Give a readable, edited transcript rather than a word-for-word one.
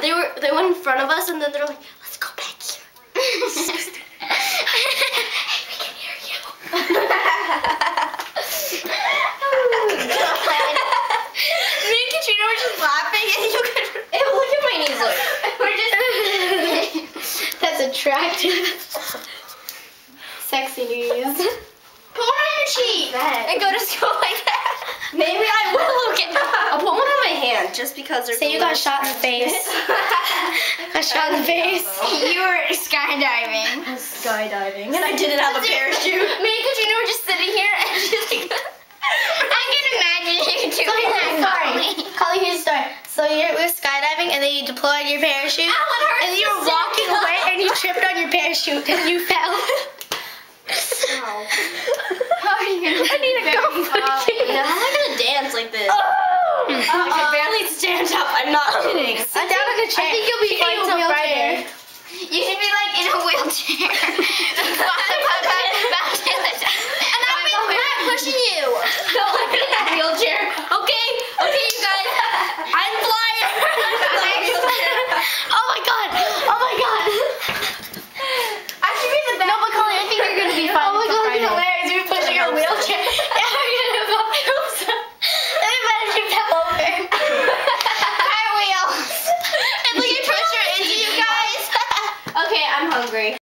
They went in front of us, and then they're like, let's go back here. Hey, we can hear you. Me and Katrina were just laughing, and you could. Hey, look at my knees. Look, we're just. That's attractive. Sexy knees. Put one on your cheek and go to school like that. Maybe I will. Okay. I'll put one on my hand just because there's. Say you got shot in the face. Got shot in the face. You were skydiving. Skydiving. And I didn't have a parachute. Me and Katrina were just sitting here and she's like. I can imagine you doing that. Sorry. Callie, here's the story. So we were skydiving and then you deployed your parachute. And you were walking away and you tripped on your parachute and you fell. How are you gonna? I need to go. I'm not gonna dance like this. I can barely stand up. I'm not kidding. Sit down in a chair. I think you'll be fine till Friday. You should be like in a wheelchair. And I'm pushing you.